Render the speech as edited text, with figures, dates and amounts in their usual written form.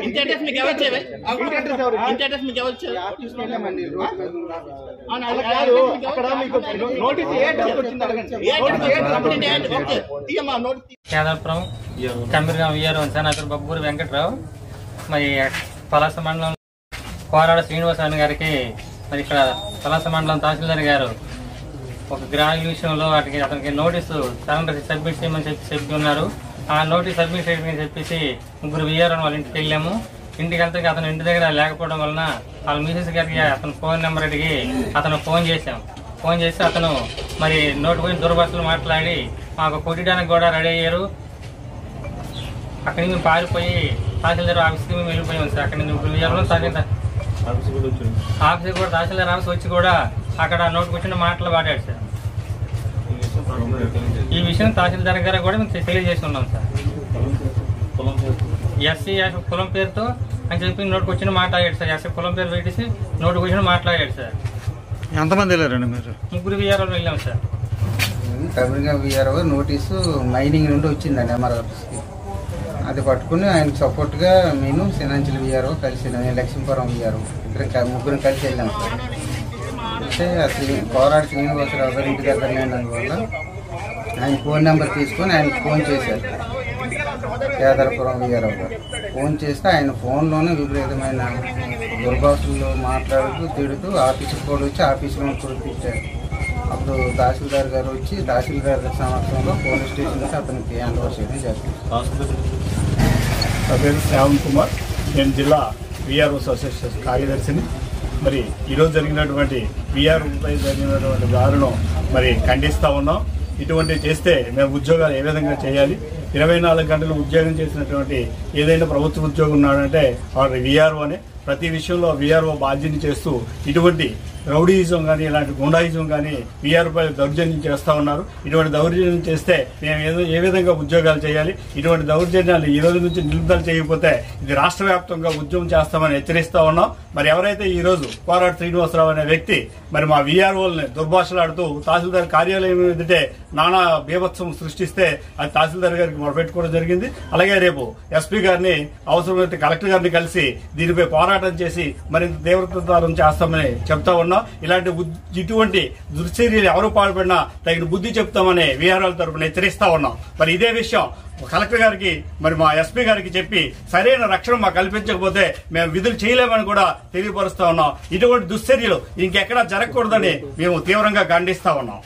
ఇంటి అడ్రస్ మీకు ఎవరు వచ్చేవి? ఇంటి అడ్రస్ మీకు ఎవరు వచ్చారు? కేదాపురం కమిరిగా విఆర్ఓ సార్, నా పేరు బబ్బూరి వెంకట్రావు. మరి పలాస మండలం కోరాడ శ్రీనివాసరావు గారికి మరి ఇక్కడ పలాస మండలం తహసీల్దార్ గారు ఒక గ్రామీణ విషయంలో అతనికి నోటీసు సరెండర్ సబ్మిట్ చేయమని చెప్పి ఉన్నారు. ఆ నోటీస్ సబ్మిట్ చేయమని చెప్పేసి ముగ్గురు విఆర్ఓ వాళ్ళ ఇంటికి వెళ్ళాము. ఇంటికి వెళ్తే అతను ఇంటి దగ్గర లేకపోవడం వలన వాళ్ళ మిసెస్ గారికి అతను ఫోన్ నెంబర్ అడిగి అతను ఫోన్ చేశాం. ఫోన్ చేసి అతను మరి నోటి పోయిన దుర్భాషలు మాట్లాడి మాకు కొట్టడానికి కూడా రెడీ అయ్యారు. అక్కడి నుంచి మేము పారిపోయి తహసీల్దార్ ఆఫీస్కి మేము వెళ్ళిపోయాం సార్. అక్కడి నుంచి ముగ్గురు విఆర్ఓ ఆఫీస్ కూడా తహసీల్దార్ ఆఫీస్ వచ్చి కూడా అక్కడ నోటికి వచ్చిన మాటలు వాడాడు సార్. ఈ విషయం తహసీల్దార్ గారు కూడా మేము తెలియజేస్తున్నాం సార్. ఎస్సీ కులం పేరుతో అని చెప్పి నోటికి వచ్చిన మాట్లాడాడు సార్. ఎస్సీ కులం పేరు పెట్టేసి నోటికి వచ్చిన మాట్లాడాడు సార్. ఎంతమంది వెళ్ళారండి మీరు? ముగ్గురు విఆర్ఓలు వెళ్ళాం సార్. కమిరిగా విఆర్ఓ నోటీసు మైనింగ్ నుండి వచ్చిందండి ఎంఆర్ఓ ఆఫీస్కి. అది పట్టుకుని ఆయనకు సపోర్ట్గా నేను సినాంచల్ విఆర్ఓ కలిసి లక్ష్మీపురం విఆర్ఓ ముగ్గురం కలిసి వెళ్ళాం సార్. అంటే కోరాడ శ్రీనివాసరావు గారి ఇంటి దగ్గర లేనందువల్ల ఆయన ఫోన్ నెంబర్ తీసుకొని ఆయనకు ఫోన్ చేశారు. కేదాపురం విఆర్ఓ గారు ఫోన్ చేస్తే ఆయన ఫోన్లోనే విపరీతమైన దుర్భాషల్లో మాట్లాడుతూ తిడుతూ ఆఫీసుకు కూడా వచ్చి ఆఫీసులో కురిపించారు. అప్పుడు తహసీల్దార్ గారు వచ్చి తహసీల్దార్ సమక్షంలో పోలీస్ స్టేషన్కి అతనికి హ్యాండ్ ఓవర్ చేయడం జరిగింది. నా పేరు శ్రావణ్ కుమార్, నేను జిల్లా విఆర్ఓ అసోసియేషన్ కార్యదర్శిని. మరి ఈరోజు జరిగినటువంటి విఆర్ఓపై జరిగినటువంటి దారుణం మరి ఖండిస్తూ ఉన్నాం. ఇటువంటివి చేస్తే మేము ఉద్యోగాలు ఏ విధంగా చేయాలి? 24 గంటలు ఉద్యోగం చేసినటువంటి ఏదైనా ప్రభుత్వ ఉద్యోగం ఉన్నాడంటే వాడు విఆర్ఓ అనే ప్రతి విషయంలో విఆర్ఓ బాధ్యత చేస్తూ ఇటువంటి రౌడీయిజం కానీ ఇలాంటి గుండాయిజం కానీ విఆర్ఓపై దౌర్జన్యం చేస్తూ ఉన్నారు. ఇటువంటి దౌర్జన్యం చేస్తే మేము ఏ విధంగా ఉద్యోగాలు చేయాలి? ఇటువంటి దౌర్జన్యాలు ఈ రోజు నుంచి నిలుపుదల చేయకపోతే ఇది రాష్ట్ర వ్యాప్తంగా ఉద్యమం చేస్తామని హెచ్చరిస్తూ ఉన్నాం. మరి ఎవరైతే ఈ రోజు కోరాడ శ్రీనివాసరావు అనే వ్యక్తి మరి మా విఆర్ఓల్ని దుర్భాషలాడుతూ తహసీల్దార్ కార్యాలయం ఎదుటే నానా బీభత్సం సృష్టిస్తే అది తహసీల్దార్ గారికి మొదలుపెట్టుకోవడం జరిగింది. అలాగే రేపు ఎస్పీ గారిని అవసరమైతే కలెక్టర్ గారిని కలిసి దీనిపై పోరాటం చేసి మరింత తీవ్రతరం చేస్తామని చెప్తా ఉన్నాం. ఇటువంటి దుశ్చర్యలు ఎవరు పాల్పడినా తగిన బుద్ధి చెప్తామని విఆర్ఓల తరఫున హెచ్చరిస్తా ఉన్నాం. మరి ఇదే విషయం కలెక్టర్ గారికి మరి మా ఎస్పీ గారికి చెప్పి సరైన రక్షణ మాకు కల్పించకపోతే మేము విధులు చేయలేమని కూడా తెలియపరుస్తా ఉన్నాం. ఇటువంటి దుశ్చర్యలు ఇంకెక్కడా జరగకూడదని మేము తీవ్రంగా ఖండిస్తా ఉన్నాం.